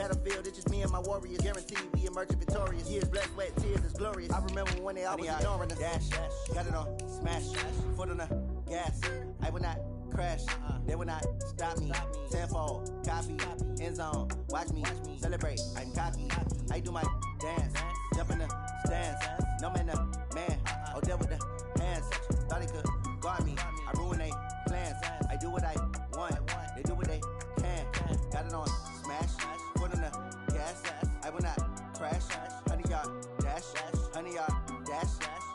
battlefield, it's just me and my warriors. Guaranteed we emerging victorious. Years blessed, sweat, tears, it's glorious. I remember when they always ignoring us. Dash, got it on, smash, foot on the gas. I will not crash, they will not stop me. Tenfold, copy, end zone, watch me celebrate. I'm cocky, I do my dance, jump in the stands. No man, man, oh deal with the hands. Thought he could guard me, I ruin they plans. I do what I want, they do what they can. Got it on, smash, foot on the gas. I will not crash, 100-yard dash, 100-yard dash,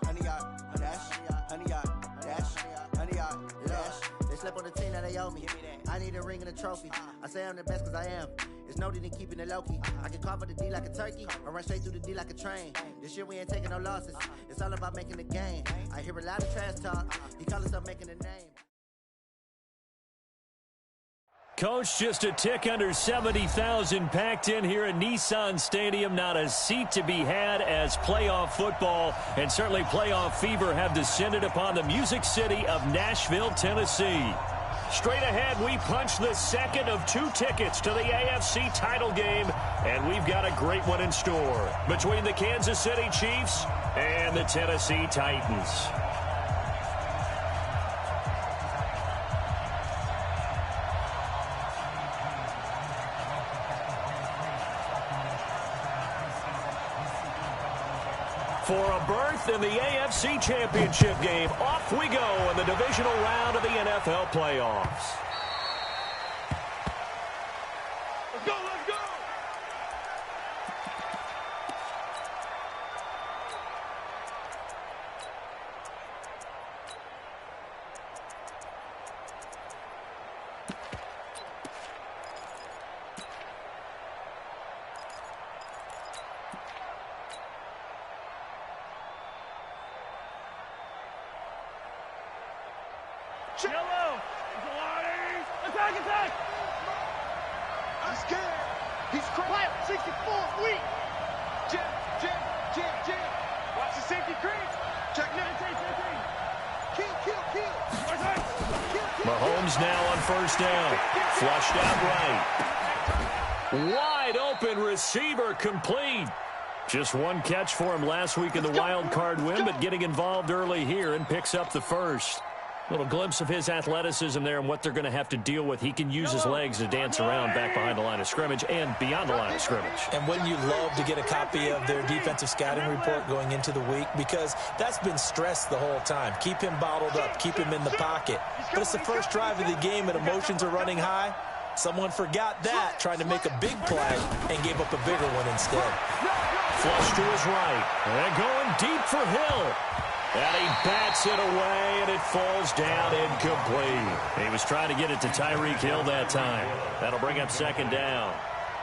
100-yard dash, 100-yard dash, 100-yard dash. They slept on the team that they owe me. I need a ring and a trophy. I say I'm the best cause I am. It's noted in keeping it low-key. I can carve for the D like a turkey, or run straight through the D like a train. This year we ain't taking no losses. It's all about making the game. I hear a lot of trash talk. He call himself making a name. Coach, just a tick under 70,000 packed in here at Nissan Stadium. Not a seat to be had as playoff football and certainly playoff fever have descended upon the Music City of Nashville, Tennessee. Straight ahead, we punch the second of 2 tickets to the AFC title game, and we've got a great one in store between the Kansas City Chiefs and the Tennessee Titans. For a berth in the AFC Championship game, off we go in the divisional round of the NFL playoffs. Let's go, let's go! Yellow! Attack, attack! I'm scared. He's crying. 64, weak. Jim. Watch the safety crease. Check 19. Kill. Mahomes now on first down. Flushed out right. Wide open receiver complete. Just one catch for him last week in the wild card win, but getting involved early here and picks up the first. Little glimpse of his athleticism there and what they're going to have to deal with. He can use his legs to dance around back behind the line of scrimmage and beyond the line of scrimmage. And wouldn't you love to get a copy of their defensive scouting report going into the week? Because that's been stressed the whole time. Keep him bottled up. Keep him in the pocket. But it's the first drive of the game and emotions are running high. Someone forgot that, trying to make a big play and gave up a bigger one instead. Flush to his right. And going deep for Hill. And he bats it away, and it falls down incomplete. He was trying to get it to Tyreek Hill that time. That'll bring up second down.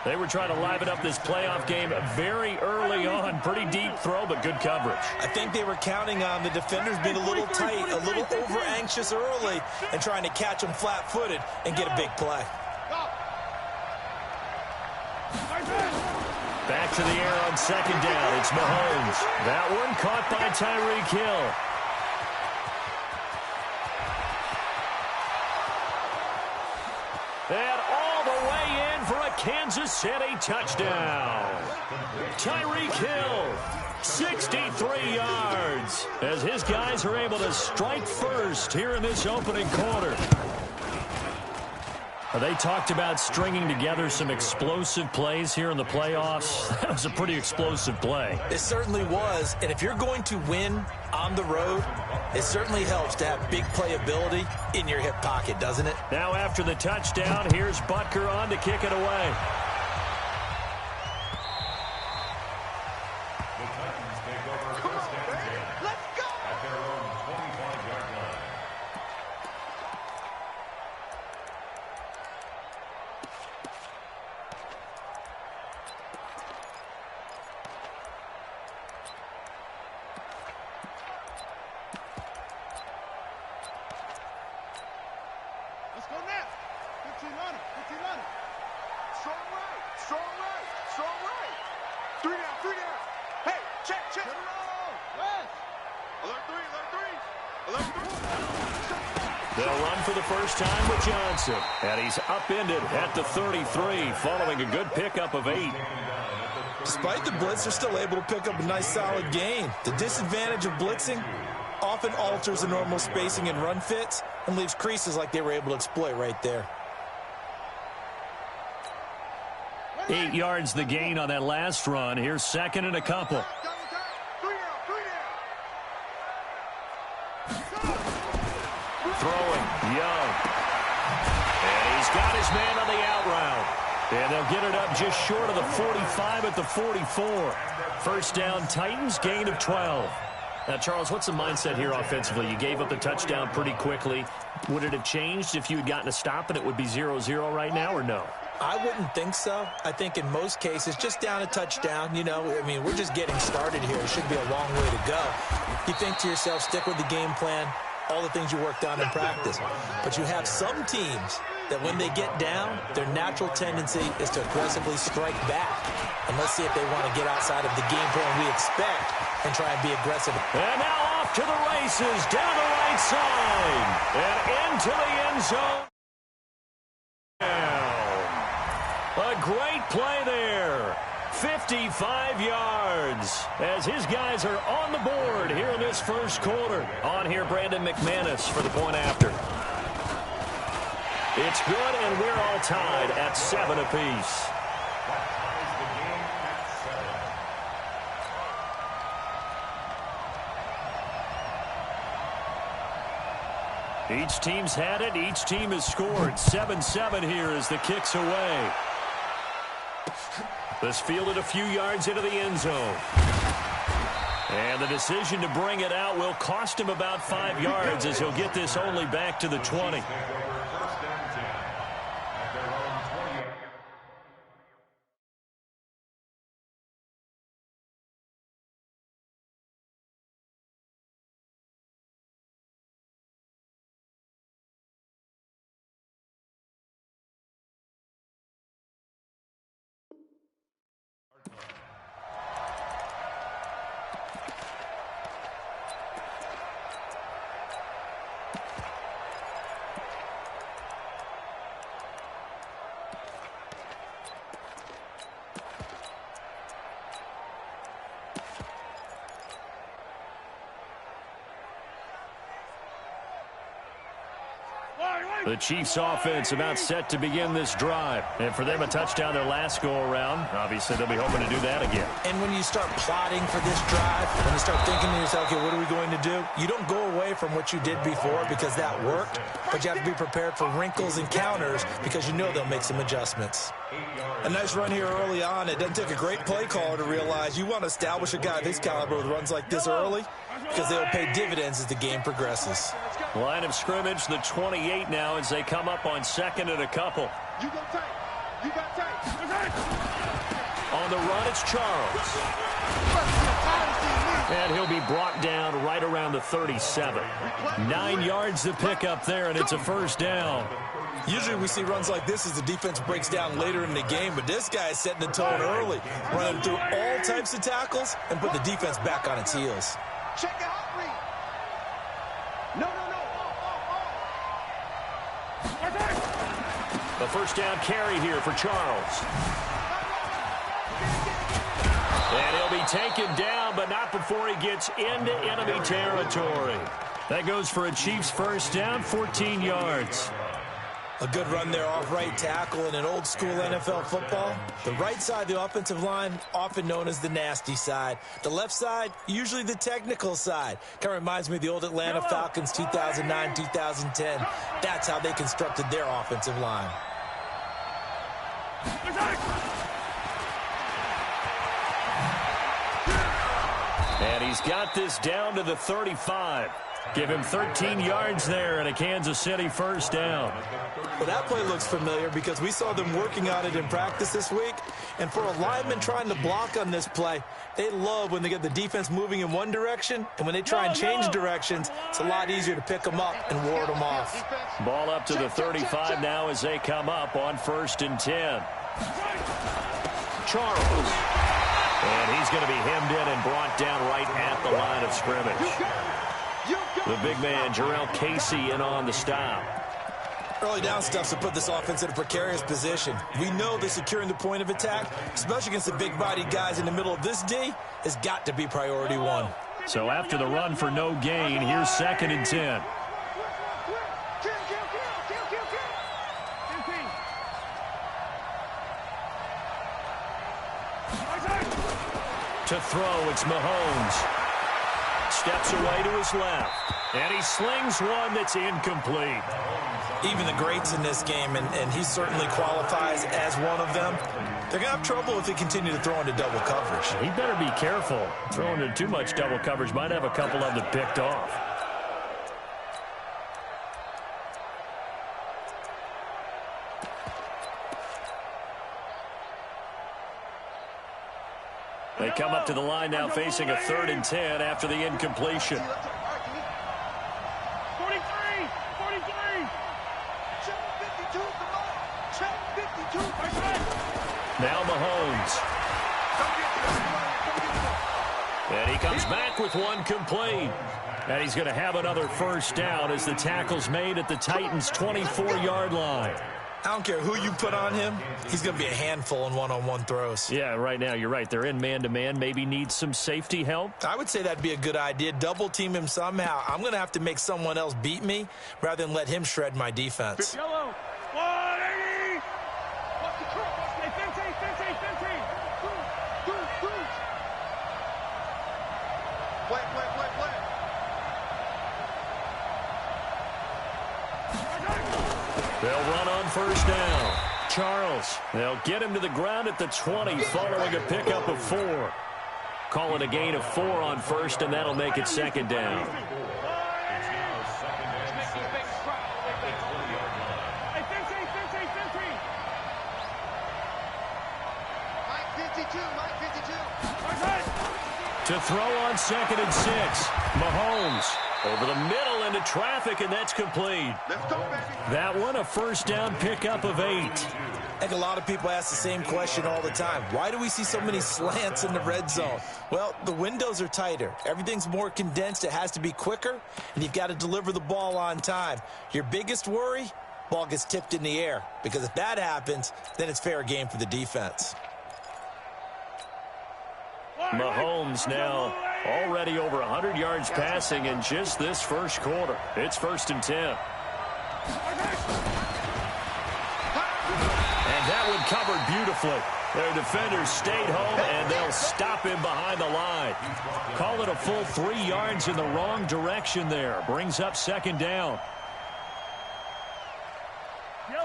They were trying to liven up this playoff game very early on. Pretty deep throw, but good coverage. I think they were counting on the defenders being a little tight, a little over-anxious early, and trying to catch them flat-footed and get a big play. Back to the air on second down. It's Mahomes. That one caught by Tyreek Hill. And all the way in for a Kansas City touchdown. Tyreek Hill, 63 yards, as his guys are able to strike first here in this opening quarter. They talked about stringing together some explosive plays here in the playoffs. That was a pretty explosive play. It certainly was. And if you're going to win on the road, it certainly helps to have big playability in your hip pocket, doesn't it? Now after the touchdown, here's Butker on to kick it away. They'll run for the first time with Johnson. And he's upended at the 33 following a good pickup of 8. Despite the blitz, they're still able to pick up a nice solid gain. The disadvantage of blitzing often alters the normal spacing and run fits and leaves creases like they were able to exploit right there. 8 yards the gain on that last run. Here's second and a couple. Throwing, Young. And he's got his man on the out route. And they'll get it up just short of the 45 at the 44. First down, Titans, gain of 12. Now, Charles, what's the mindset here offensively? You gave up the touchdown pretty quickly. Would it have changed if you had gotten a stop and it would be 0-0 right now, or no? I wouldn't think so. I think in most cases, just down a touchdown, you know, I mean, we're just getting started here. It should be a long way to go. You think to yourself, stick with the game plan, all the things you worked on in practice. But you have some teams that when they get down, their natural tendency is to aggressively strike back. And let's see if they want to get outside of the game plan we expect and try and be aggressive. And now off to the races, down the right side, and into the end zone. A great play there. 55 yards as his guys are on the board here in this first quarter. On here, Brandon McManus for the point after. It's good, and we're all tied at 7 apiece. Each team's had it. Each team has scored. 7-7 here as the kick's away. This fielded a few yards into the end zone. And the decision to bring it out will cost him about 5 yards as he'll get this only back to the 20. The Chiefs offense about set to begin this drive. And for them, a touchdown their last go-around. Obviously, they'll be hoping to do that again. And when you start plotting for this drive, when you start thinking to yourself, okay, what are we going to do? You don't go away from what you did before because that worked, but you have to be prepared for wrinkles and counters because you know they'll make some adjustments. A nice run here early on. It doesn't take a great play caller to realize you want to establish a guy of this caliber with runs like this early because they'll pay dividends as the game progresses. Line of scrimmage, the 28 now as they come up on second and a couple. You go tight. You got tight. On the run, it's Charles. And he'll be brought down right around the 37. 9 yards to pick up there, and it's a first down. Usually we see runs like this as the defense breaks down later in the game, but this guy is setting the tone early, running through all types of tackles and put the defense back on its heels. Check it out, Reed. No. The first down carry here for Charles. And he'll be taken down, but not before he gets into enemy territory. That goes for a Chiefs first down, 14 yards. A good run there off right tackle in an old school NFL football. The right side of the offensive line, often known as the nasty side. The left side, usually the technical side. Kind of reminds me of the old Atlanta Falcons 2009, 2010. That's how they constructed their offensive line. And he's got this down to the 35. Give him 13 yards there and a Kansas City first down. Well, that play looks familiar because we saw them working on it in practice this week. And for a lineman trying to block on this play, they love when they get the defense moving in one direction. And when they try and change directions, it's a lot easier to pick them up and ward them off. Ball up to the 35 now as they come up on 1st and 10. Charles. And he's going to be hemmed in and brought down right at the line of scrimmage. The big man, Jarrell Casey, in on the stop. Early down stuff to put this offense in a precarious position. We know that securing the point of attack, especially against the big-bodied guys in the middle of this D, has got to be priority one. So after the run for no gain, here's 2nd and 10. To throw, it's Mahomes. Steps away to his left. And he slings one that's incomplete. Even the greats in this game, and he certainly qualifies as one of them, they're going to have trouble if they continue to throw into double coverage. He better be careful. Throwing into too much double coverage might have a couple of them picked off. They come up to the line now facing a 3rd and 10 after the incompletion. 43, 43. Check 52, come on. Check 52. Now Mahomes. And he comes back with one complete. And he's going to have another first down as the tackle's made at the Titans' 24-yard line. I don't care who you put on him, he's going to be a handful in one-on-one throws. Yeah, right now, you're right. They're in man-to-man. Maybe needs some safety help. I would say that'd be a good idea. Double-team him somehow. I'm going to have to make someone else beat me rather than let him shred my defense. Yellow. 180. Watch the truck. Watch the 15. Wait. They'll run on first down. Charles, they'll get him to the ground at the 20 following a pickup of 4. Call it a gain of 4 on first, and that'll make it 2nd down. To throw on 2nd and 6. Mahomes over the middle into traffic, and that's complete. Let's go, baby. That one, a first down pickup of 8. I think a lot of people ask the same question all the time. Why do we see so many slants in the red zone? Well, the windows are tighter. Everything's more condensed. It has to be quicker, and you've got to deliver the ball on time. Your biggest worry, ball gets tipped in the air, because if that happens, then it's fair game for the defense. Mahomes now already over 100 yards passing in just this first quarter. It's 1st and 10. And that one covered beautifully. Their defenders stayed home, and they'll stop him behind the line. Call it a full 3 yards in the wrong direction there. Brings up 2nd down.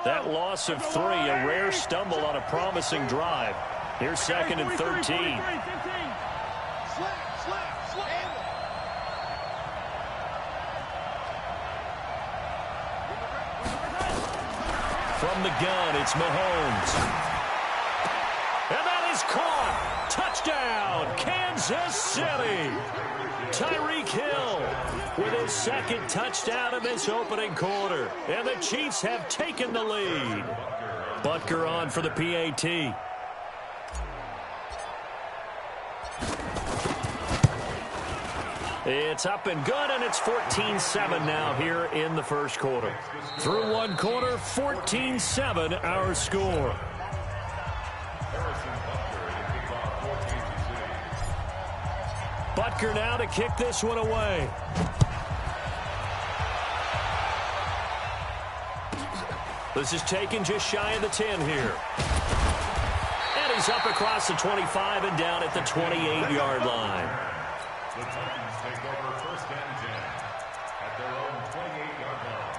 That loss of 3, a rare stumble on a promising drive. Here's 2nd and 13. From the gun, it's Mahomes. And that is caught. Touchdown, Kansas City. Tyreek Hill with his 2nd touchdown of this opening quarter. And the Chiefs have taken the lead. Butker on for the PAT. It's up and good, and it's 14-7 now here in the first quarter. Through one quarter, 14-7 our score. Butker now to kick this one away. This is taken just shy of the 10 here. And he's up across the 25 and down at the 28-yard line. The Titans take over 1st and 10 at their own 28-yard line.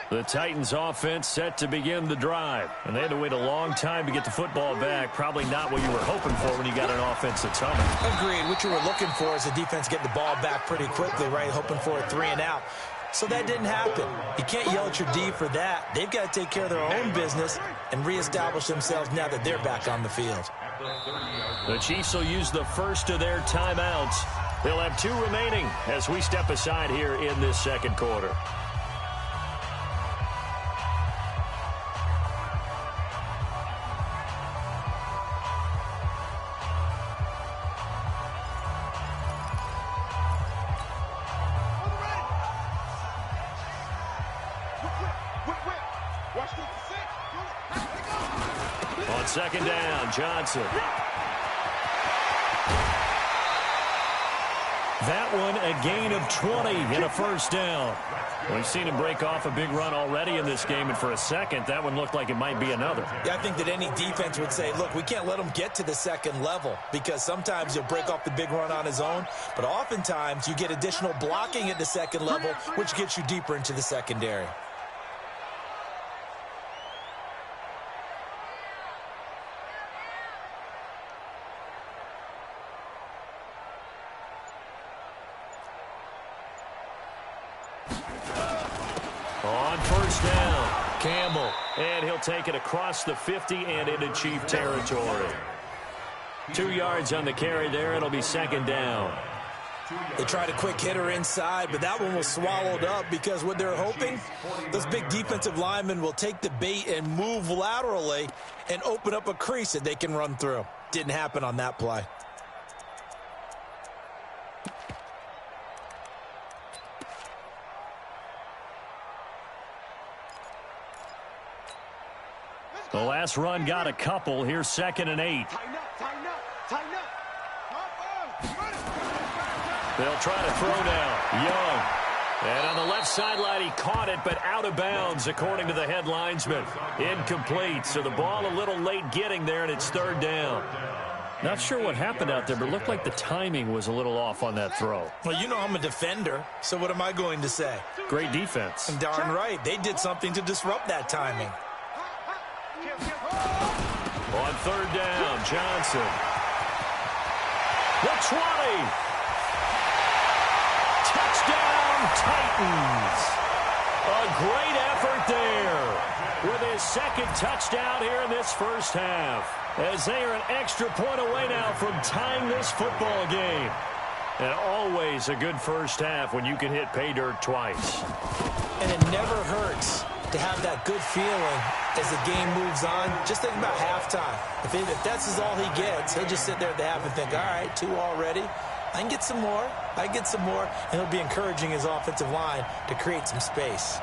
The Titans offense set to begin the drive. And they had to wait a long time to get the football back. Probably not what you were hoping for when you got an offense that's humming. Agreed. What you were looking for is the defense getting the ball back pretty quickly, right? Hoping for a 3 and out. So that didn't happen. You can't yell at your D for that. They've got to take care of their own business and reestablish themselves now that they're back on the field. The Chiefs will use the first of their timeouts. They'll have 2 remaining as we step aside here in this second quarter. second down, Johnson. That one a gain of 20 and a first down. We've seen him break off a big run already in this game, and for a second, that one looked like it might be another. Yeah, I think that any defense would say, look, we can't let him get to the second level, because sometimes he'll break off the big run on his own, but oftentimes you get additional blocking at the second level, which gets you deeper into the secondary. On first down, Campbell, and he'll take it across the 50 and into Chief territory. 2 yards on the carry there. It'll be second down. They tried a quick hitter inside, but that one was swallowed up because what they're hoping, those big defensive linemen will take the bait and move laterally and open up a crease that they can run through. Didn't happen on that play. The last run got a couple. Here's 2nd and 8. Tighten up, tighten up, tighten up. They'll try to throw now. Young. And on the left sideline, he caught it, but out of bounds, according to the head linesman. Incomplete. So the ball a little late getting there, and it's third down. Not sure what happened out there, but it looked like the timing was a little off on that throw. Well, you know I'm a defender, so what am I going to say? Great defense. Darn right. They did something to disrupt that timing. On third down, Johnson. The 20. Touchdown, Titans. A great effort there with his second touchdown here in this first half, as they are an extra point away now from tying this football game. And always a good first half when you can hit pay dirt twice. And it never hurts to have that good feeling as the game moves on. Just think about halftime. If that's all he gets, he'll just sit there at the half and think, all right, 2 already. I can get some more. I get some more. And he'll be encouraging his offensive line to create some space.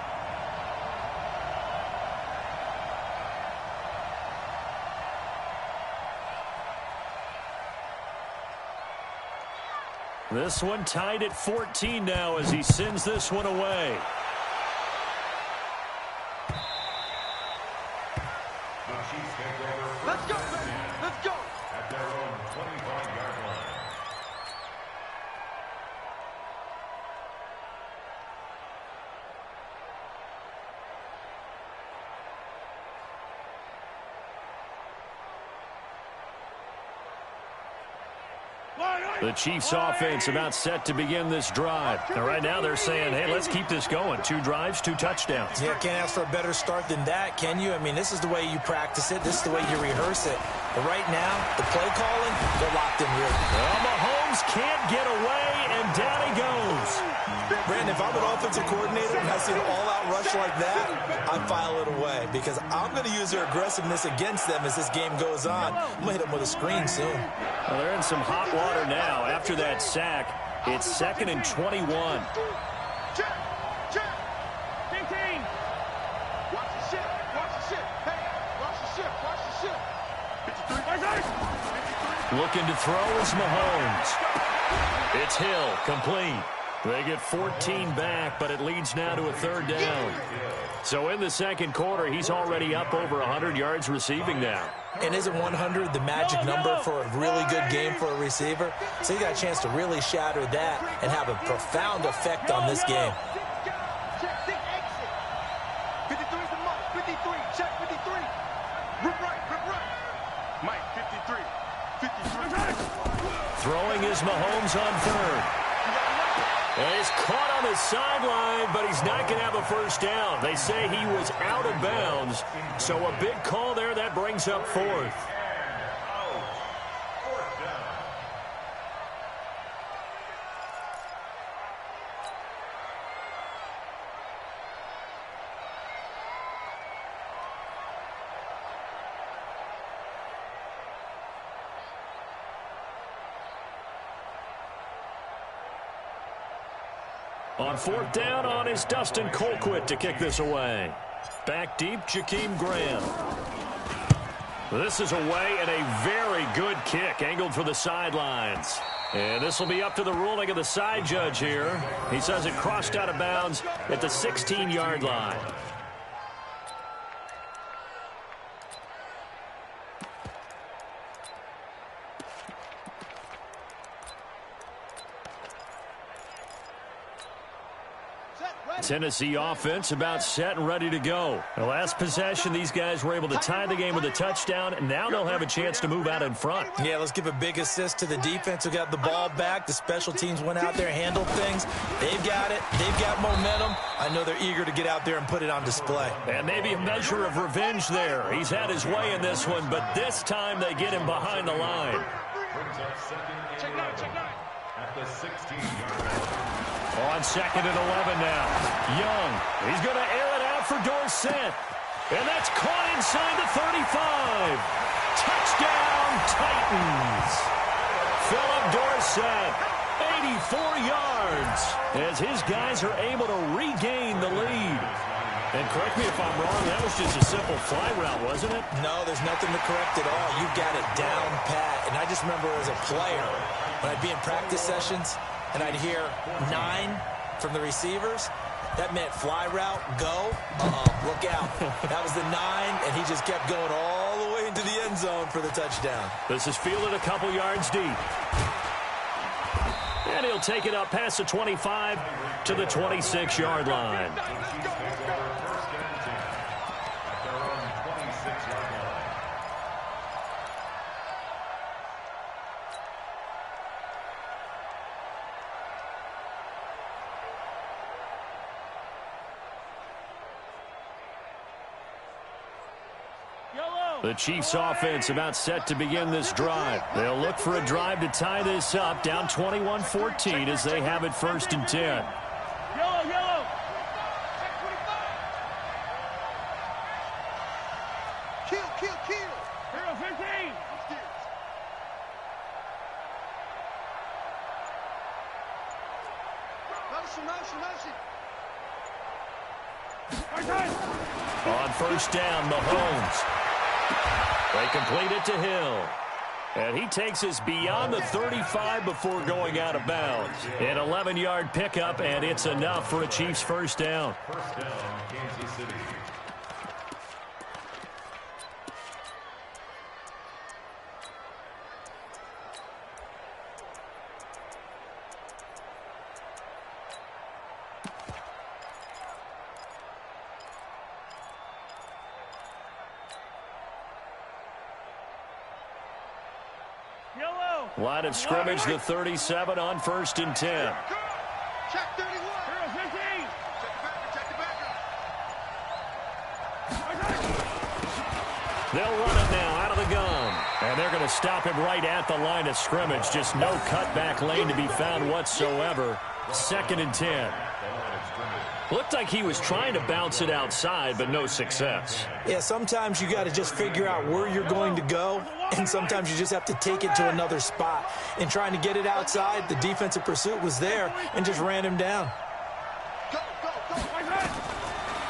This one tied at 14 now as he sends this one away. Let's go, let's go. At their own 25-yard line. The Chiefs offense about set to begin this drive. And right now they're saying, hey, let's keep this going. 2 drives, 2 touchdowns. Yeah, can't ask for a better start than that, can you? I mean, this is the way you practice it. This is the way you rehearse it. But right now, the play calling, they're locked in real. Well, Mahomes can't get away, and down he goes. Brandon, if I'm an offensive coordinator and I see an all-out rush like that, I file it away because I'm going to use their aggressiveness against them as this game goes on. I'm going to hit them with a screen soon. Well, they're in some hot water now after that sack. It's 2nd and 21. Check, check. 15. Watch the ship, watch the ship. Hey, watch the ship, watch the ship. 53. Looking to throw is Mahomes. It's Hill, complete. They get 14 back, but it leads now to a third down. So in the second quarter, he's already up over 100 yards receiving now. And isn't 100 the magic number for a really good game for a receiver? So he got a chance to really shatter that and have a profound effect on this game. Check, think exit. 53 is the mark. 53, check 53. Rip right. Mike, 53. 53. Throwing is Mahomes on third. And he's caught on the sideline, but he's not going to have a first down. They say he was out of bounds, so a big call there that brings up 4th. On 4th down on is Dustin Colquitt to kick this away. Back deep, Jakeem Graham. This is away and a very good kick angled for the sidelines. And this will be up to the ruling of the side judge here. He says it crossed out of bounds at the 16-yard line. Tennessee offense about set and ready to go. The last possession, these guys were able to tie the game with a touchdown, and now they'll have a chance to move out in front. Yeah, let's give a big assist to the defense who got the ball back. The special teams went out there, handled things. They've got it. They've got momentum. I know they're eager to get out there and put it on display. And maybe a measure of revenge there. He's had his way in this one, but this time they get him behind the line. Check nine. At the 16-yard line. On 2nd and 11 now. Young, he's going to air it out for Dorsett. And that's caught inside the 35. Touchdown, Titans. Philip Dorsett, 84 yards, as his guys are able to regain the lead. And correct me if I'm wrong, that was just a simple fly route, wasn't it? No, there's nothing to correct at all. You got it down pat. And I just remember as a player, when I'd be in practice sessions, and I'd hear 9 from the receivers, that meant fly route, go, look out. That was the 9, and he just kept going all the way into the end zone for the touchdown. This is fielded a couple yards deep. And he'll take it up past the 25 to the 26-yard line. The Chiefs offense about set to begin this drive. They'll look for a drive to tie this up, down 21-14 as they have it 1st and 10. Yellow. Kill. Hero 15. Motion. On 1st down, Mahomes. They complete it to Hill. And he takes us beyond the 35 before going out of bounds. An 11-yard pickup, and it's enough for a Chiefs 1st down. First down, Kansas City. Line of scrimmage, the 37 on 1st and 10. Check 31. Hero 15. Check the backer. They'll run it now out of the gun. And they're going to stop him right at the line of scrimmage. Just no cutback lane to be found whatsoever. 2nd and 10. Looked like he was trying to bounce it outside, but no success. Yeah, sometimes you got to just figure out where you're going to go, and sometimes you just have to take it to another spot. In trying to get it outside, the defensive pursuit was there and just ran him down.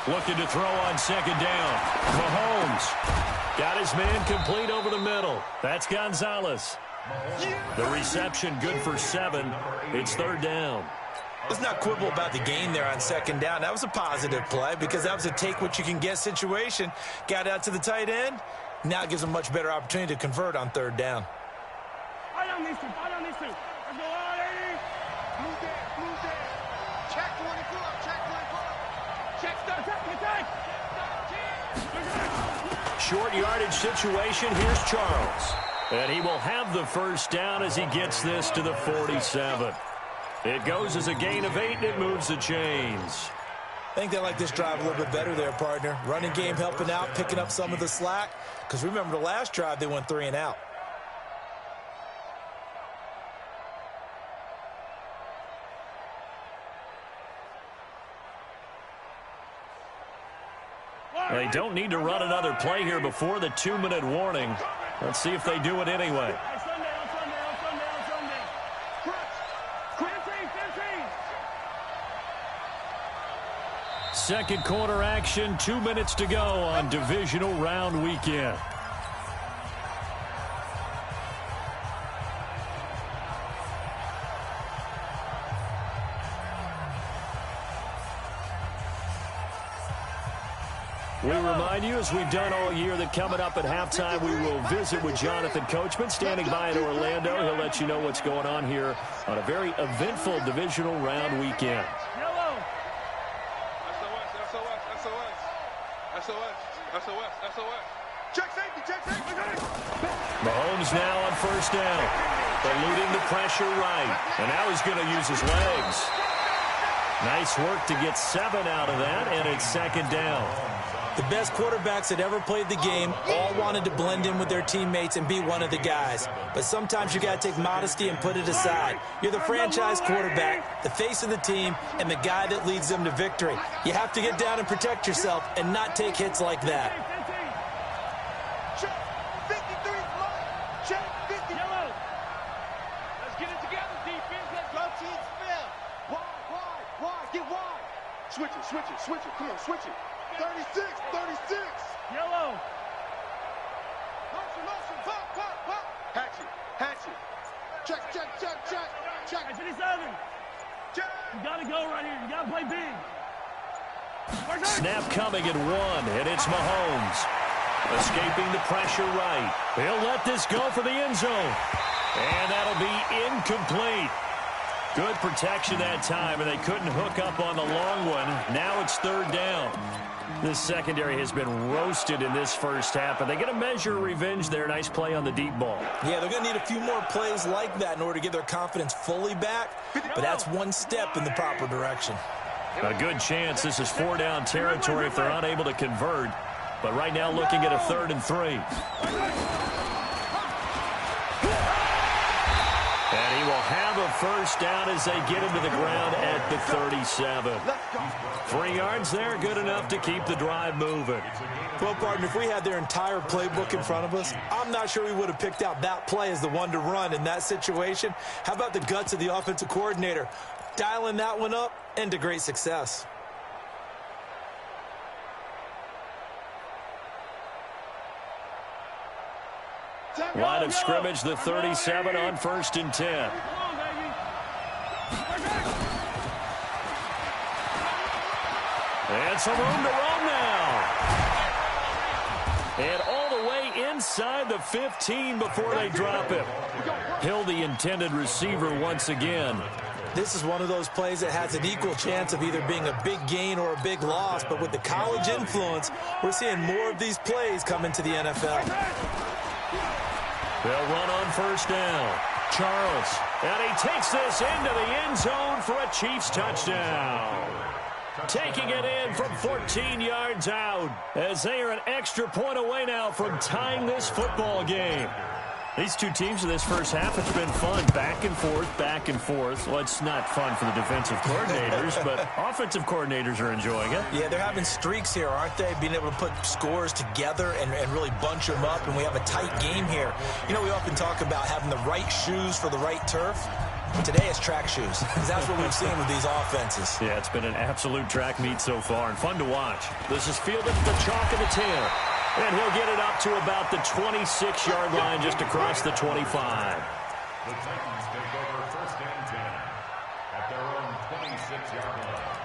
Looking to throw on 2nd down. Mahomes got his man complete over the middle. That's Gonzalez. The reception good for 7. It's 3rd down. Let's not quibble about the gain there on 2nd down. That was a positive play because that was a take-what-you-can-get situation. Got out to the tight end. Now it gives a much better opportunity to convert on 3rd down. I don't need to. Let's go, ladies. Move there. Check 24. Check start. Short yardage situation. Here's Charles. And he will have the 1st down as he gets this to the 47. It goes as a gain of 8, and it moves the chains. I think they like this drive a little bit better there, partner. Running game helping out, picking up some of the slack. Because remember the last drive, they went 3 and out. They don't need to run another play here before the 2-minute warning. Let's see if they do it anyway. Second quarter action, 2 minutes to go on divisional round weekend. We remind you, as we've done all year, that coming up at halftime, we will visit with Jonathan Coachman, standing by in Orlando. He'll let you know what's going on here on a very eventful divisional round weekend. SOS. Check safety. Mahomes now on first down, eluding the pressure right. And now he's going to use his legs. Nice work to get 7 out of that, and it's second down. The best quarterbacks that ever played the game all wanted to blend in with their teammates and be one of the guys. But sometimes you got to take modesty and put it aside. You're the franchise quarterback, the face of the team, and the guy that leads them to victory. You have to get down and protect yourself and not take hits like that. Check 53 line. Check 50. Yellow. Let's get it together, defense. Let's go team spell. Wide. Get wide. Switch it. Come on, switch it. 36. Yellow. Motion. Pop. Hatch it. Check. 57. Check. You gotta go right here. You gotta play big. Snap coming at 1, and it's Mahomes. Escaping the pressure right. He'll let this go for the end zone. And that'll be incomplete. Good protection that time, and they couldn't hook up on the long one. Now it's third down. This secondary has been roasted in this first half, and they get a measure of revenge there. Nice play on the deep ball. Yeah, they're going to need a few more plays like that in order to get their confidence fully back, but that's one step in the proper direction. A good chance this is 4-down territory if they're unable to convert, but right now looking at a 3rd and 3. And he will have a first down as they get him to the ground at the 37. 3 yards there, good enough to keep the drive moving. Well, partner, if we had their entire playbook in front of us, I'm not sure we would have picked out that play as the one to run in that situation. How about the guts of the offensive coordinator? Dialing that one up into great success. Line of scrimmage, the 37 on 1st and 10. And some room to roam now. And all the way inside the 15 before they drop him. Hill, the intended receiver once again. This is one of those plays that has an equal chance of either being a big gain or a big loss. But with the college influence, we're seeing more of these plays come into the NFL. They'll run on first down. Charles. And he takes this into the end zone for a Chiefs touchdown. Taking it in from 14 yards out as they are an extra point away now from tying this football game. These two teams in this first half, it's been fun. Back and forth. Well, it's not fun for the defensive coordinators, but offensive coordinators are enjoying it. Yeah, they're having streaks here, aren't they? Being able to put scores together and really bunch them up, and we have a tight game here. You know, we often talk about having the right shoes for the right turf. Today it's track shoes, because that's what we've seen with these offenses. Yeah, it's been an absolute track meet so far, and fun to watch. This is fielded at the chalk of the 10. And he'll get it up to about the 26-yard line, just across the 25. The Titans take over 1st and 10 at their own 26-yard line.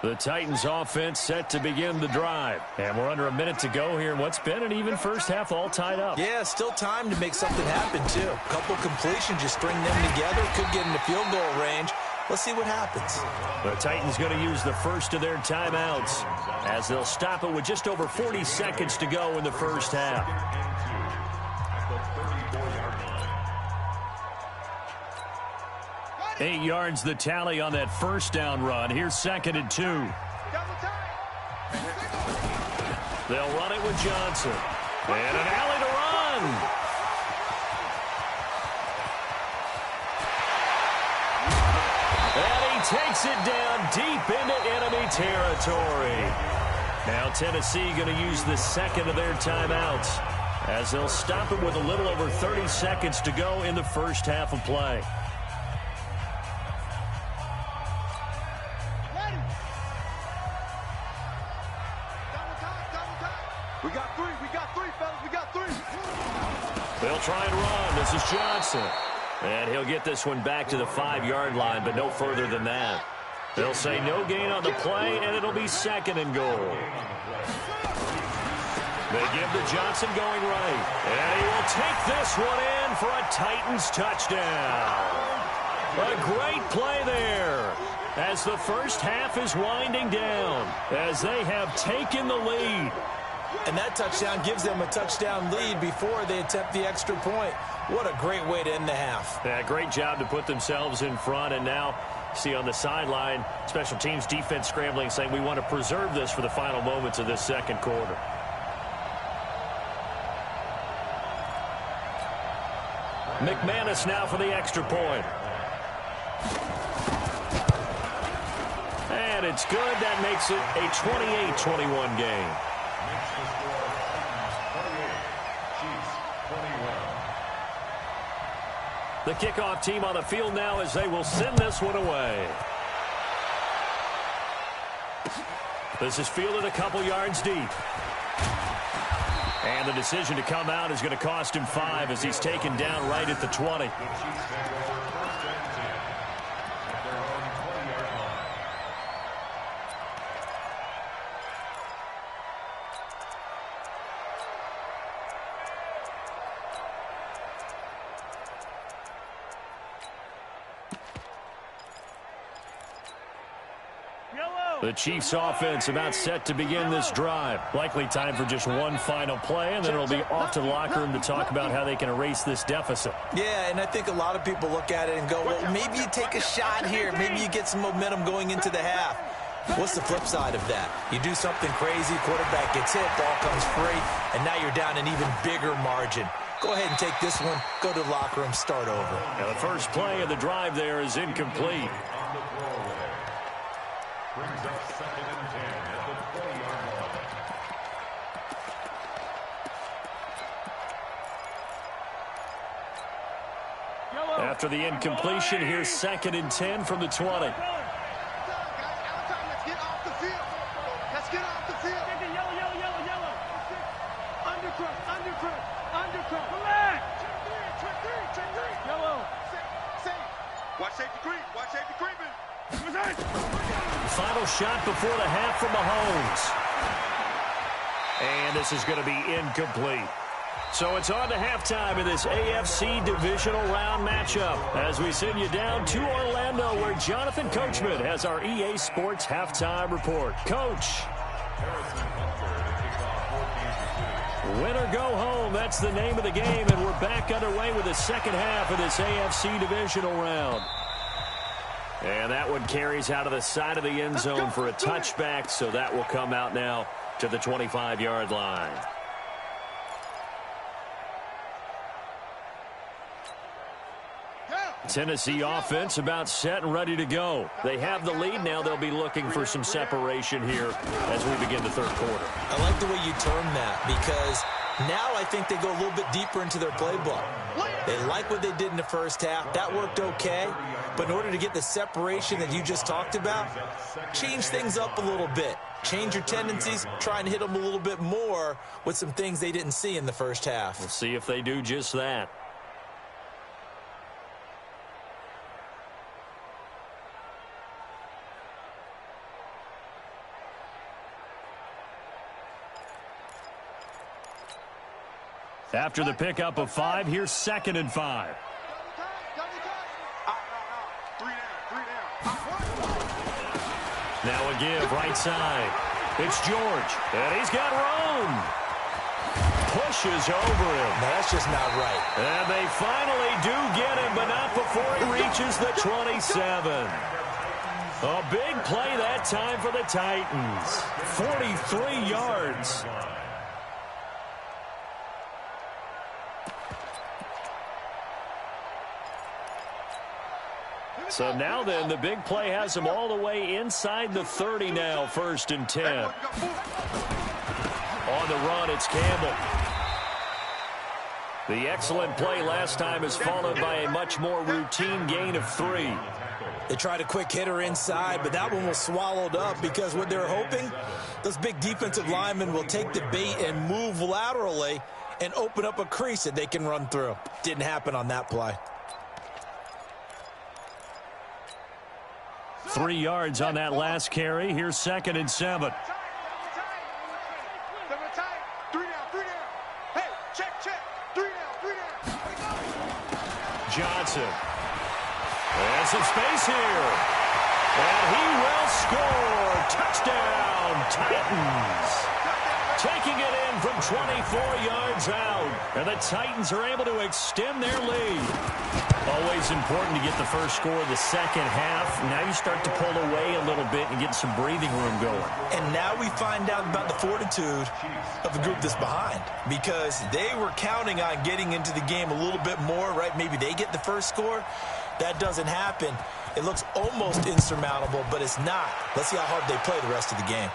The Titans offense set to begin the drive. And we're under a minute to go here in what's been an even first half, all tied up. Yeah, still time to make something happen, too. A couple completions, just string them together. Could get into field goal range. Let's see what happens. The Titans going to use the first of their timeouts as they'll stop it with just over 40 seconds to go in the first half. 8 yards the tally on that first down run. Here's 2nd and 2. They'll run it with Johnson. And an alley to run. And he takes it down deep into enemy territory. Now Tennessee going to use the second of their timeouts as they'll stop it with a little over 30 seconds to go in the first half of play. They'll try and run. This is Johnson. And he'll get this one back to the 5-yard line, but no further than that. They'll say no gain on the play, and it'll be 2nd and goal. They give to Johnson going right. And he will take this one in for a Titans touchdown. A great play there as the first half is winding down, as they have taken the lead. And that touchdown gives them a touchdown lead before they attempt the extra point. What a great way to end the half. Yeah, great job to put themselves in front, and now see on the sideline, special teams defense scrambling, saying we want to preserve this for the final moments of this second quarter. McManus now for the extra point. And it's good. That makes it a 28-21 game. The kickoff team on the field now as they will send this one away. This is fielded a couple yards deep. And the decision to come out is going to cost him 5 as he's taken down right at the 20. The Chiefs offense about set to begin this drive. Likely time for just one final play, and then it'll be off to the locker room to talk about how they can erase this deficit. Yeah, and I think a lot of people look at it and go, well, maybe you take a shot here. Maybe you get some momentum going into the half. What's the flip side of that? You do something crazy, quarterback gets hit, ball comes free, and now you're down an even bigger margin. Go ahead and take this one, go to the locker room, start over. Now the first play of the drive there is incomplete. Brings up 2nd and 10 at the 20-yard line. After the incompletion, here's 2nd and 10 from the 20. Let's get off the field. Let's get off the field. Yellow. Undercut. Relax. Check three. Yellow. Watch safety creeping. Final shot before the half from Mahomes. And this is going to be incomplete. So it's on to halftime in this AFC divisional round matchup as we send you down to Orlando where Jonathan Coachman has our EA Sports halftime report. Coach. Win or go home, that's the name of the game, and we're back underway with the second half of this AFC divisional round. And that one carries out of the side of the end zone for a touchback, so that will come out now to the 25-yard line. Tennessee offense about set and ready to go. They have the lead now. They'll be looking for some separation here as we begin the third quarter. I like the way you term that because now I think they go a little bit deeper into their playbook. They like what they did in the first half. That worked okay. But in order to get the separation that you just talked about, change things up a little bit. Change your tendencies, try and hit them a little bit more with some things they didn't see in the first half. We'll see if they do just that. After the pickup of 5, here's 2nd and 5. Now a give, right side. It's George, and he's got room. Pushes over him. No, that's just not right. And they finally do get him, but not before he reaches the 27. A big play that time for the Titans. 43 yards. So now then, the big play has them all the way inside the 30 now, 1st and 10. On the run, it's Campbell. The excellent play last time is followed by a much more routine gain of 3. They tried a quick hitter inside, but that one was swallowed up because what they're hoping, those big defensive linemen will take the bait and move laterally and open up a crease that they can run through. Didn't happen on that play. 3 yards on that last carry. Here's 2nd and 7. Johnson. And some space here. And he will score. Touchdown, Titans. Taking it in from 24 yards out. And the Titans are able to extend their lead. Always important to get the first score of the second half. Now you start to pull away a little bit and get some breathing room going. And now we find out about the fortitude of the group that's behind, because they were counting on getting into the game a little bit more, right? Maybe they get the first score. That doesn't happen. It looks almost insurmountable, but it's not. Let's see how hard they play the rest of the game.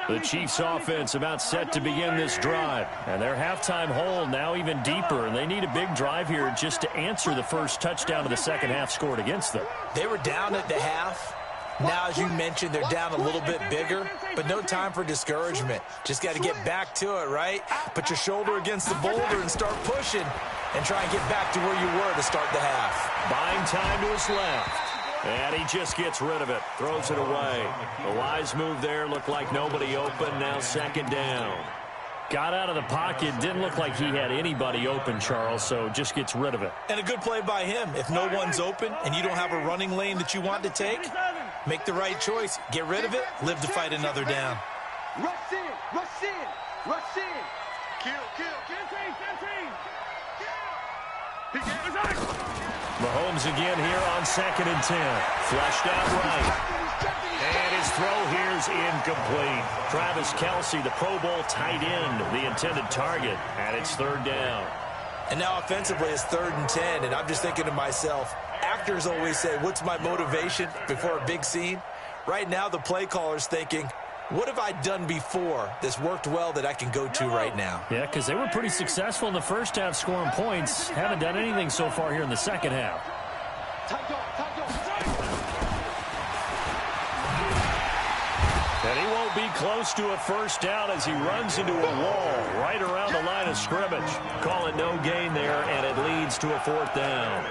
The Chiefs offense about set to begin this drive. And their halftime hole now even deeper. And they need a big drive here just to answer the first touchdown of the second half scored against them. They were down at the half. Now, as you mentioned, they're down a little bit bigger, but no time for discouragement. Just got to get back to it, right? Put your shoulder against the boulder and start pushing and try and get back to where you were to start the half. Buying time to his left. And he just gets rid of it, throws it away. The wise move there, looked like nobody open, now 2nd down. Got out of the pocket, didn't look like he had anybody open, Charles, so just gets rid of it. And a good play by him. If no one's open and you don't have a running lane that you want to take, make the right choice. Get rid of it, live to fight another down. Rush in, rush in, rush in. Kill. Mahomes again here on 2nd and 10. Fleshed out right. And his throw here's incomplete. Travis Kelce, the Pro Bowl tight end, the intended target, and it's 3rd down. And now offensively it's 3rd and 10, and I'm just thinking to myself, actors always say, what's my motivation before a big scene? Right now the play caller's thinking, what have I done before that's worked well that I can go to right now? Yeah, because they were pretty successful in the first half scoring points. Haven't done anything so far here in the second half. And he won't be close to a first down as he runs into a wall right around the line of scrimmage. Call it no gain there, and it leads to a 4th down.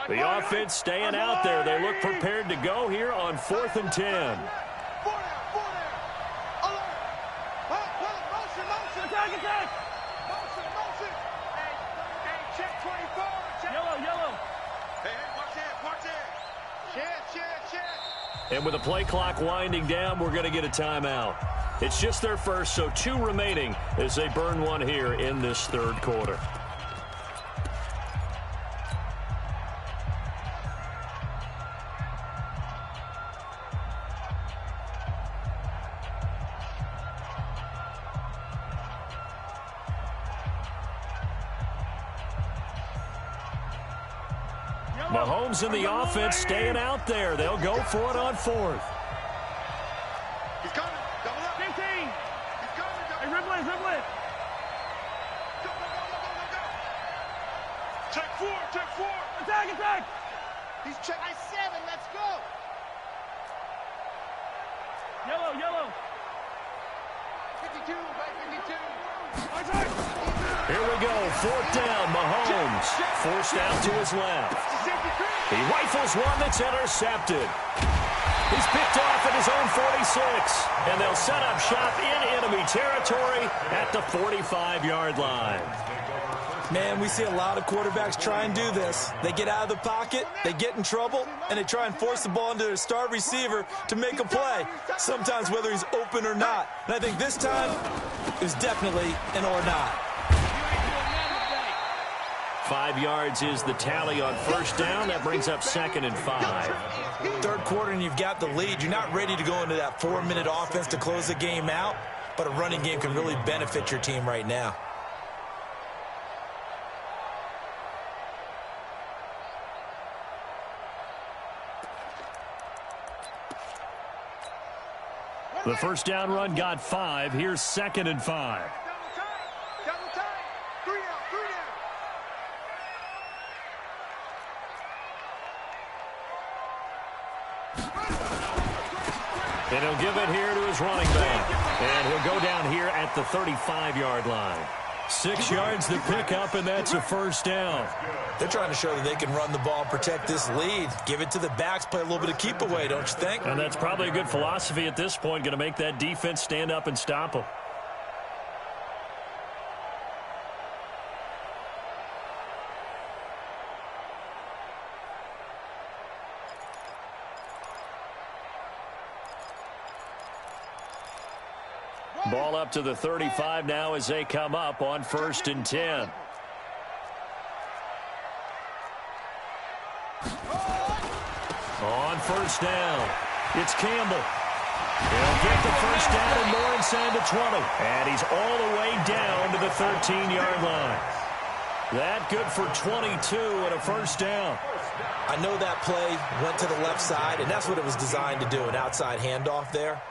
The offense staying out there. They look prepared to go here on 4th and 10. And with the play clock winding down, we're going to get a timeout. It's just their first, so 2 remaining as they burn one here in this 3rd quarter. Mahomes and the offense staying out there. They'll go for it on 4th. He's coming. Double up. 15. He's coming. Hey, dribble it. Go. Check 4. Attack. He's check 7. Let's go. Yellow. 52, right 52. Here we go, 4th down, Mahomes, forced out to his left. He rifles one that's intercepted. He's picked off at his own 46, and they'll set up shop in enemy territory at the 45-yard line. Man, we see a lot of quarterbacks try and do this. They get out of the pocket, they get in trouble, and they try and force the ball into their star receiver to make a play, sometimes whether he's open or not. And I think this time is definitely an or not. 5 yards is the tally on first down. That brings up 2nd and 5. Third quarter and you've got the lead. You're not ready to go into that 4-minute offense to close the game out, but a running game can really benefit your team right now. The first down run got 5. Here's 2nd and 5. Double time. 3 down, 3 down. And he'll give it here to his running back. And he'll go down here at the 35-yard line. 6 yards to pick up, and that's a first down. They're trying to show that they can run the ball and protect this lead. Give it to the backs, play a little bit of keep away, don't you think? And that's probably a good philosophy at this point, going to make that defense stand up and stop them. Ball up to the 35 now as they come up on 1st and 10. On first down, it's Campbell. He'll get the first down and more inside the 20. And he's all the way down to the 13-yard line. That good for 22 and a first down. I know that play went to the left side, and that's what it was designed to do, an outside handoff there.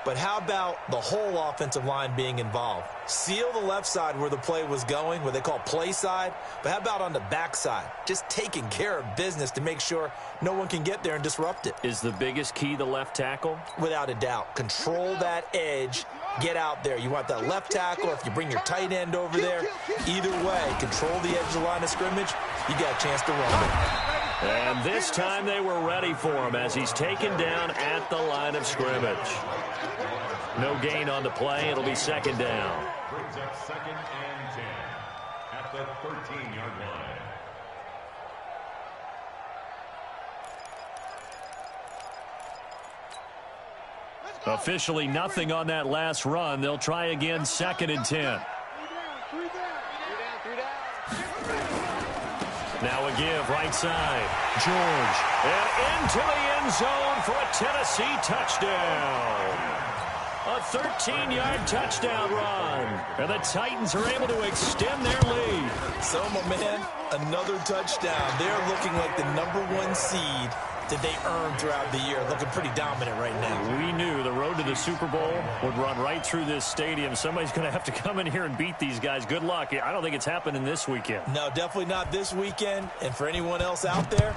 But how about the whole offensive line being involved? Seal the left side where the play was going, what they call play side. But how about on the back side? Just taking care of business to make sure no one can get there and disrupt it. Is the biggest key the left tackle? Without a doubt. Control that edge. Get out there. You want that left tackle, or if you bring your tight end over there, either way, control the edge of the line of scrimmage, you got a chance to run it. And this time they were ready for him as he's taken down at the line of scrimmage. No gain on the play. It'll be 2nd down. Brings up 2nd and 10 at the 13-yard line. Officially nothing on that last run. They'll try again 2nd and 10. Now a give right side. George. And into the end zone for a Tennessee touchdown. A 13-yard touchdown run. And the Titans are able to extend their lead. So, my man, another touchdown. They're looking like the #1 seed that they earned throughout the year. Looking pretty dominant right now. We knew the road to the Super Bowl would run right through this stadium. Somebody's going to have to come in here and beat these guys. Good luck. I don't think it's happening this weekend. No, definitely not this weekend. And for anyone else out there,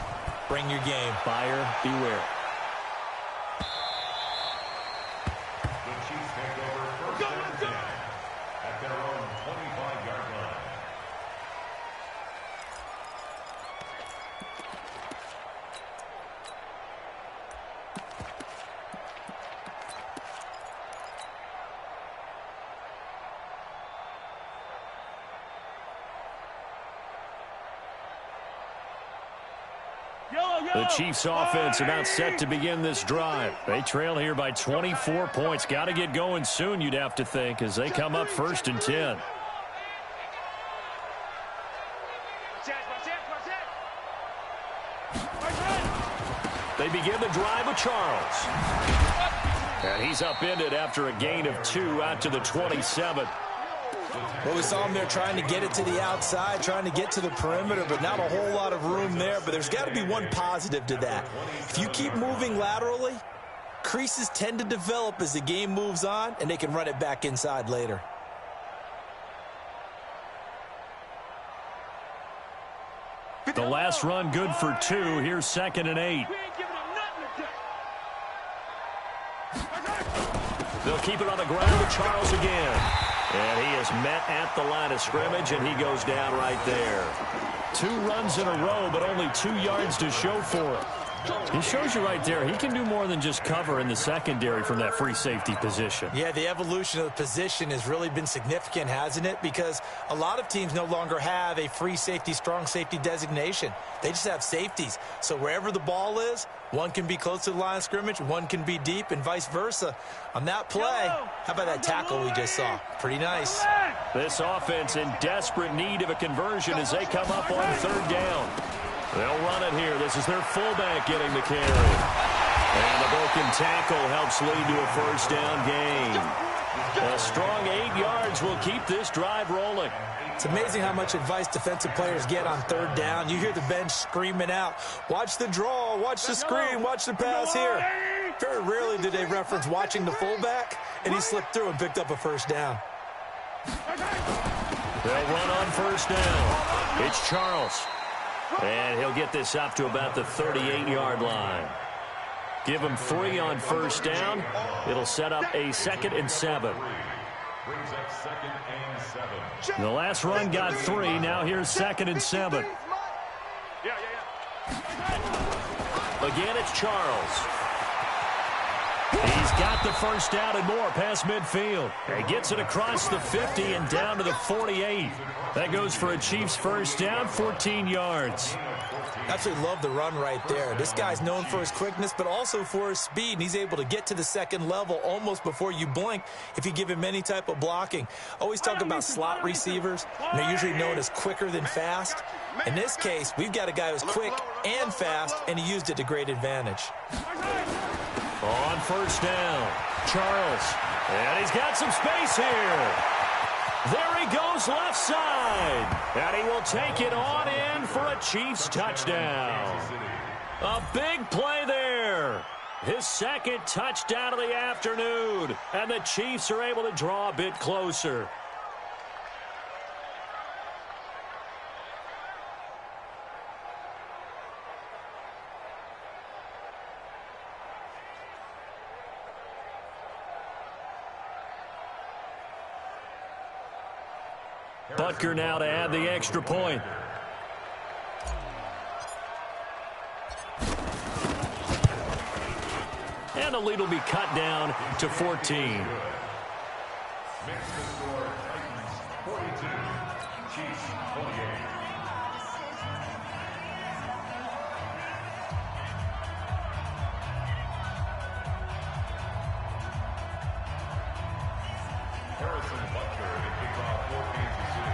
bring your game. Buyer beware. The Chiefs take over 1st and 10 at their own 25-yard line. The Chiefs offense about set to begin this drive. They trail here by 24 points. Got to get going soon, you'd have to think, as they come up 1st and 10. They begin the drive with Charles. And he's upended after a gain of 2 out to the 27. Well, we saw him there trying to get it to the outside, trying to get to the perimeter, but not a whole lot of room there. But there's got to be one positive to that. If you keep moving laterally, creases tend to develop as the game moves on, and they can run it back inside later. The last run good for 2. Here's 2nd and 8. They'll keep it on the ground with Charles again. And he is met at the line of scrimmage, and he goes down right there. 2 runs in a row, but only 2 yards to show for it. He shows you right there, he can do more than just cover in the secondary from that free safety position. Yeah, the evolution of the position has really been significant, hasn't it? Because a lot of teams no longer have a free safety, strong safety designation. They just have safeties. So wherever the ball is, one can be close to the line of scrimmage, one can be deep, and vice versa. On that play, how about that tackle we just saw? Pretty nice. This offense in desperate need of a conversion as they come up on third down. They'll run it here. This is their fullback getting the carry. And the broken tackle helps lead to a first down gain. A strong 8 yards will keep this drive rolling. It's amazing how much advice defensive players get on third down. You hear the bench screaming out, watch the draw, watch the screen, watch the pass here. Very rarely do they reference watching the fullback, and he slipped through and picked up a first down. They'll run on first down. It's Charles. And he'll get this up to about the 38-yard line. Give him 3 on first down. It'll set up a 2nd and 7. Brings up 2nd and 7. The last run got 3. Now here's 2nd and 7. Again, it's Charles. He's got the first down and more past midfield. He gets it across the 50 and down to the 48. That goes for a Chiefs first down, 14 yards. Absolutely love the run right there. This guy's known for his quickness, but also for his speed. And he's able to get to the second level almost before you blink if you give him any type of blocking. Always talk about slot receivers. And they're usually known as quicker than fast. In this case, we've got a guy who's quick and fast, and he used it to great advantage. On first down, Charles. And he's got some space here. There he goes left side. And he will take it on in for a Chiefs touchdown. A big play there. His 2nd touchdown of the afternoon. And the Chiefs are able to draw a bit closer. Butker now to add the extra point. And the lead will be cut down to 14. Makes the score Titans 42, Chiefs 28. Harrison Butker to kick off for Kansas City.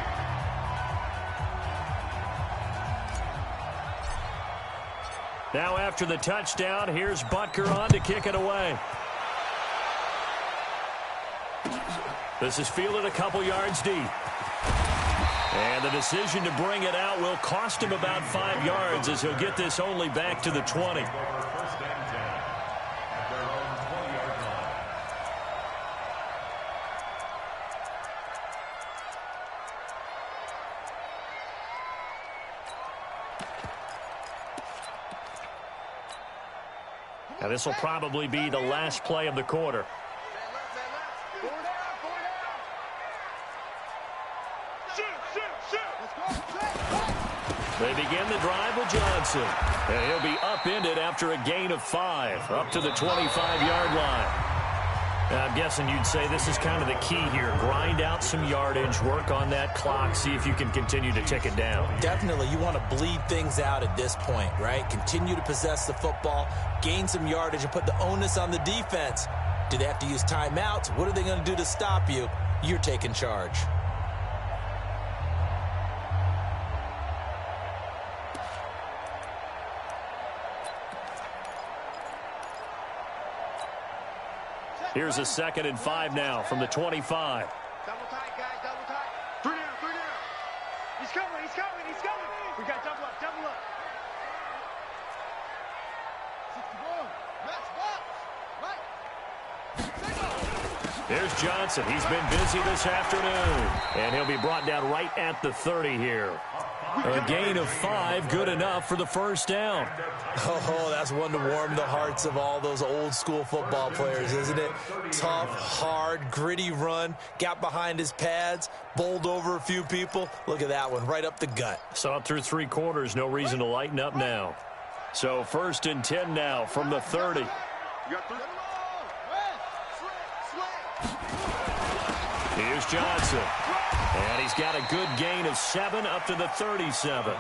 Now after the touchdown, here's Butker on to kick it away. This is fielded a couple yards deep. And the decision to bring it out will cost him about 5 yards as he'll get this only back to the 20. First and 10 at their own 20-yard line. Now this will probably be the last play of the quarter. They begin the drive with Johnson. And he'll be upended after a gain of 5, up to the 25-yard line. Now, I'm guessing you'd say this is kind of the key here. Grind out some yardage, work on that clock, see if you can continue to tick it down. Definitely, you want to bleed things out at this point, right? Continue to possess the football, gain some yardage, and put the onus on the defense. Do they have to use timeouts? What are they going to do to stop you? You're taking charge. Here's a 2nd and 5 now from the 25. Double tight, guys, double tight. 3 down, 3 down. He's coming, he's coming, he's coming. We got double up, double up. There's Johnson. He's been busy this afternoon. And he'll be brought down right at the 30 here. A gain of 5, good enough for the first down. Oh, that's one to warm the hearts of all those old school football players, isn't it? Tough, hard, gritty run, got behind his pads, bowled over a few people. Look at that one, right up the gut. Saw it through 3 quarters, no reason to lighten up now. So 1st and 10 now from the 30. Here's Johnson. And he's got a good gain of 7 up to the 37.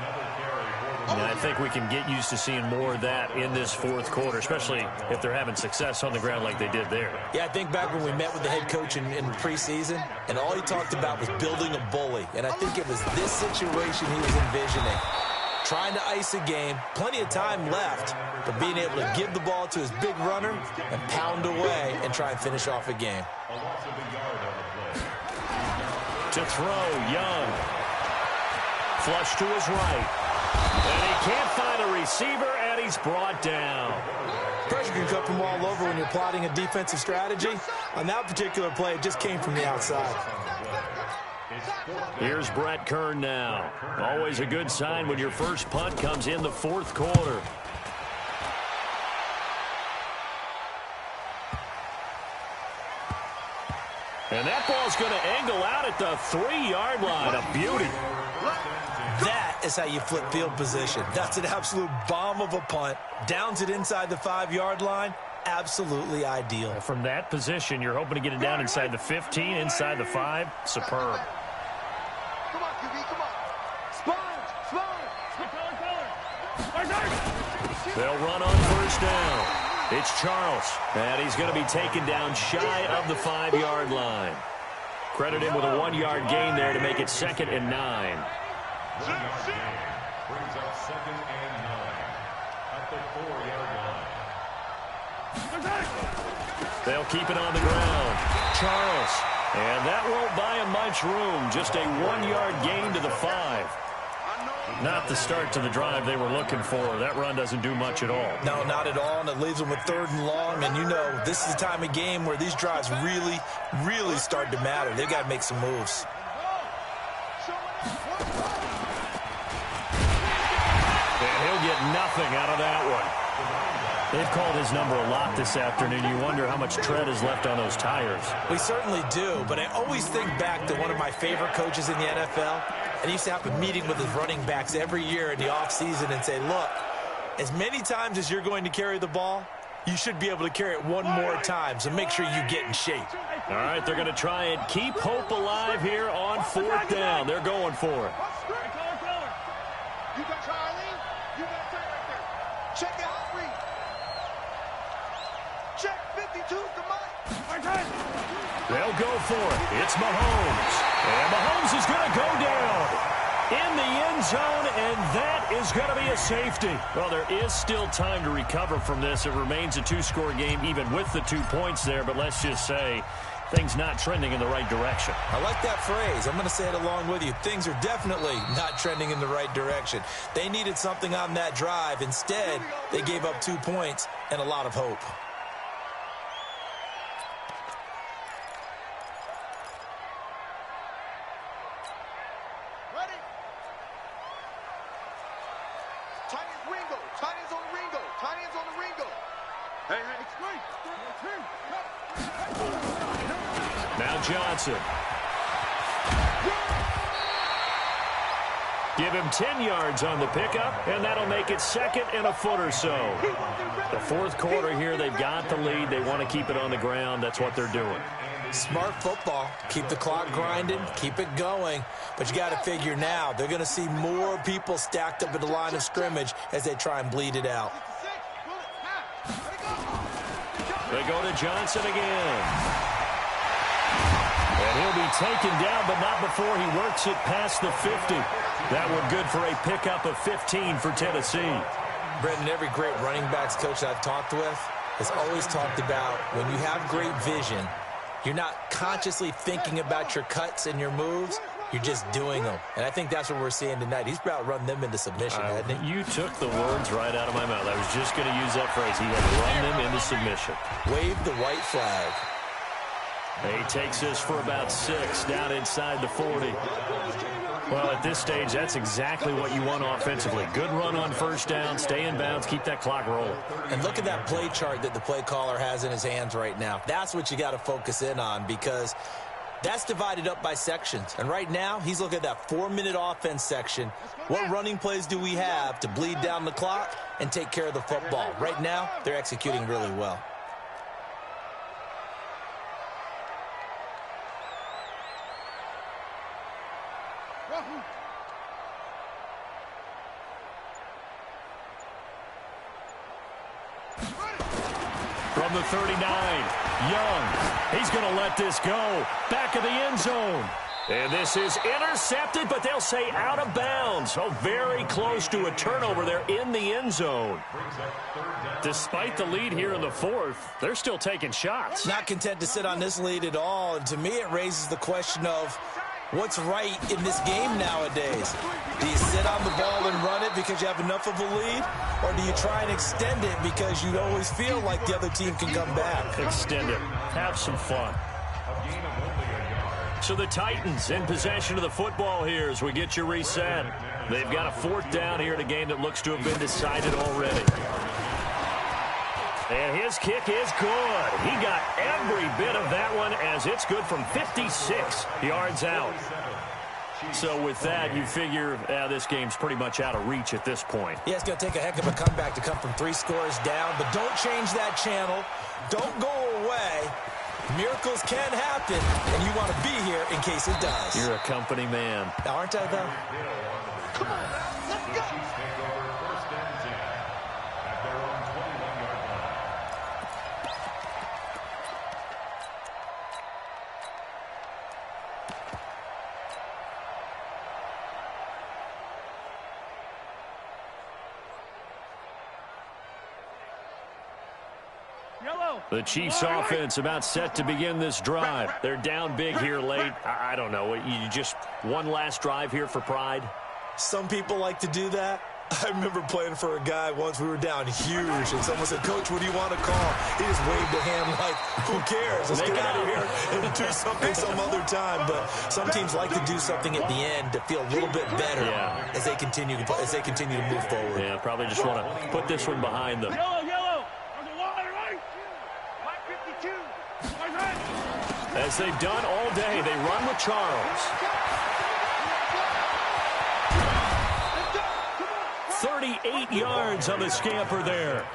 And I think we can get used to seeing more of that in this fourth quarter, especially if they're having success on the ground like they did there. Yeah, I think back when we met with the head coach in preseason, and all he talked about was building a bully. And I think it was this situation he was envisioning. Trying to ice a game, plenty of time left, but being able to give the ball to his big runner and pound away and try and finish off a game. To throw, Young. Flush to his right. And he can't find a receiver, and he's brought down. Pressure can come from all over when you're plotting a defensive strategy. On that particular play, it just came from the outside. Here's Brett Kern now. Always a good sign when your first punt comes in the fourth quarter. And that ball's going to angle out at the 3-yard line. A beauty. That is how you flip field position. That's an absolute bomb of a punt. Downs it inside the 5-yard line. Absolutely ideal. From that position, you're hoping to get it down inside the 15, inside the 5. Superb. Come on, QB, come on. Sponge. They'll run on first down. It's Charles, and he's going to be taken down shy of the 5-yard line. Credit him with a 1-yard gain there to make it 2nd and 9. Brings up 2nd and 9 at the 4-yard line. They'll keep it on the ground. Charles, and that won't buy him much room. Just a 1-yard gain to the 5. Not the start to the drive they were looking for. That run doesn't do much at all. No, not at all, and it leaves them with 3rd and long. And you know, this is the time of game where these drives really, really start to matter. They've got to make some moves. And he'll get nothing out of that one. They've called his number a lot this afternoon. You wonder how much tread is left on those tires. We certainly do, but I always think back to one of my favorite coaches in the NFL. And he used to have a meeting with his running backs every year in the offseason and say, look, as many times as you're going to carry the ball, you should be able to carry it one more time, so make sure you get in shape. All right, they're going to try and keep hope alive here on 4th down. They're going for it. You got Charlie. You got right there. Check it out, Reed. Check 52 to Mike. They'll go for it. It's Mahomes. And Mahomes is going to go down in the end zone, and that is going to be a safety. Well, there is still time to recover from this. It remains a 2-score game, even with the 2 points there. But let's just say things not trending in the right direction. I like that phrase. I'm going to say it along with you. Things are definitely not trending in the right direction. They needed something on that drive. Instead, they gave up 2 points and a lot of hope. Now Johnson. Give him 10 yards on the pickup, and that'll make it 2nd and a foot or so. The fourth quarter here, they've got the lead. They want to keep it on the ground. That's what they're doing. Smart football. Keep the clock grinding. Keep it going. But you got to figure now, they're going to see more people stacked up at the line of scrimmage as they try and bleed it out. They go to Johnson again. And he'll be taken down, but not before he works it past the 50. That one good for a pickup of 15 for Tennessee. Brendan, every great running backs coach I've talked with has always talked about when you have great vision, you're not consciously thinking about your cuts and your moves. You're just doing them. And I think that's what we're seeing tonight. He's about to run them into submission, hasn't he? You took the words right out of my mouth. I was just going to use that phrase. He had run them into submission. Wave the white flag. He takes this for about 6 down inside the 40. Well, at this stage, that's exactly what you want offensively. Good run on first down, stay in bounds, keep that clock rolling. And look at that play chart that the play caller has in his hands right now. That's what you got to focus in on, because that's divided up by sections. And right now, he's looking at that 4-minute offense section. What running plays do we have to bleed down the clock? and take care of the football. Right now, they're executing really well. From the 39, Young. He's going to let this go. Back of the end zone. And this is intercepted, but they'll say out of bounds. Oh, very close to a turnover there in the end zone. Despite the lead here in the fourth, they're still taking shots. Not content to sit on this lead at all. And to me, it raises the question of what's right in this game nowadays. Do you sit on the ball and run it because you have enough of a lead? Or do you try and extend it because you always feel like the other team can come back? Extend it. Have some fun. So the Titans in possession of the football here as we get you reset. They've got a fourth down here in a game that looks to have been decided already. And his kick is good. He got every bit of that one as it's good from 56 yards out. So with that, you figure this game's pretty much out of reach at this point. Yeah, it's going to take a heck of a comeback to come from 3 scores down, but don't change that channel. Don't go away. Miracles can happen, and you want to be here in case it does. You're a company man. Aren't I, though? Come on, let's go. The Chiefs offense about set to begin this drive. They're down big here late. I don't know. You just one last drive here for pride? Some people like to do that. I remember playing for a guy once. We were down huge, and someone said, "Coach, what do you want to call?" He just waved a hand like, "Who cares? Let's get out of here and do something some other time." But some teams like to do something at the end to feel a little bit better as they continue to move forward. Yeah, probably just want to put this one behind them. As they've done all day, they run with Charles. 38 yards on the scamper there.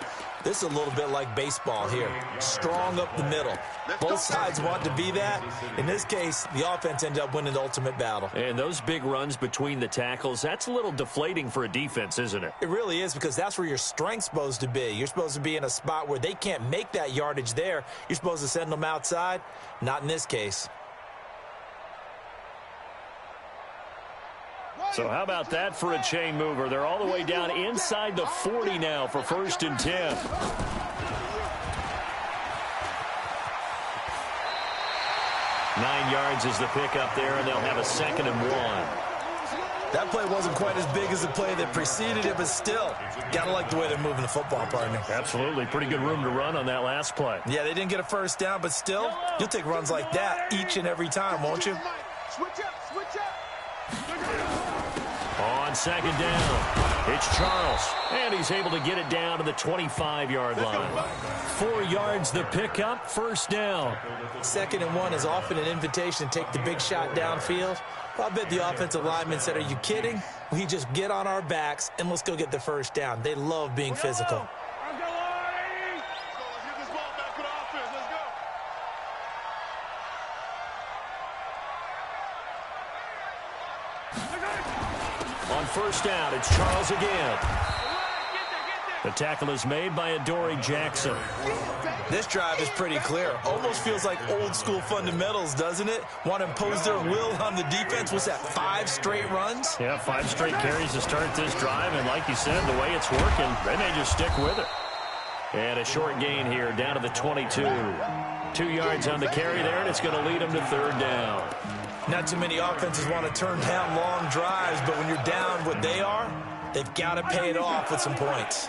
This is a little bit like baseball here. Strong up the middle. Both sides want to be that. In this case, the offense ended up winning the ultimate battle. And those big runs between the tackles, that's a little deflating for a defense, isn't it? It really is, because that's where your strength's supposed to be. You're supposed to be in a spot where they can't make that yardage there. You're supposed to send them outside. Not in this case. So how about that for a chain mover? They're all the way down inside the 40 now for 1st and 10. Nine yards is the pickup there, and they'll have a 2nd and 1. That play wasn't quite as big as the play that preceded it, but still, gotta like the way they're moving the football, partner. Absolutely. Pretty good room to run on that last play. Yeah, they didn't get a first down, but still, you'll take runs like that each and every time, won't you? Switch up, switch up. On 2nd down, it's Charles, and he's able to get it down to the 25-yard line. 4 yards the pickup, 1st down. 2nd and 1 is often an invitation to take the big shot downfield. I bet the offensive lineman said, "Are you kidding? We just get on our backs and let's go get the 1st down." They love being physical. On 1st down, it's Charles again. The tackle is made by Adoree Jackson. This drive is pretty clear. Almost feels like old school fundamentals, doesn't it? Want to impose their will on the defense. What's that, 5 straight runs? Yeah, 5 straight carries to start this drive, and like you said, the way it's working, they may just stick with it. And a short gain here, down to the 22. 2 yards on the carry there, and it's going to lead them to 3rd down. Not too many offenses want to turn down long drives, but when you're down what they are, they've got to pay it off with some points.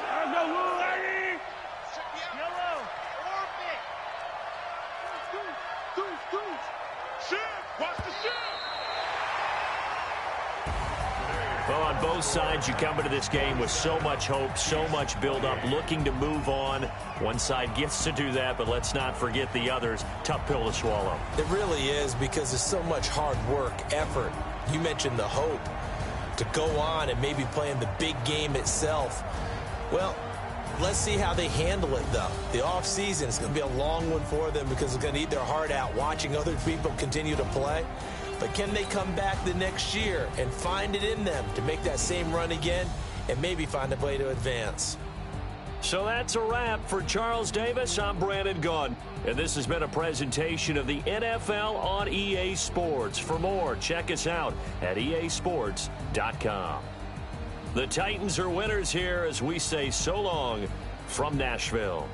Well, on both sides, you come into this game with so much hope, so much build-up, looking to move on. One side gets to do that, but let's not forget the others. Tough pill to swallow. It really is, because there's so much hard work, effort. You mentioned the hope to go on and maybe play in the big game itself. Well, Let's see how they handle it, though. The offseason is going to be a long one for them because it's going to eat their heart out watching other people continue to play. But can they come back the next year and find it in them to make that same run again and maybe find a way to advance? So that's a wrap for Charles Davis. I'm Brandon Gaudin, and this has been a presentation of the NFL on EA Sports. For more, check us out at easports.com. The Titans are winners here as we say so long from Nashville.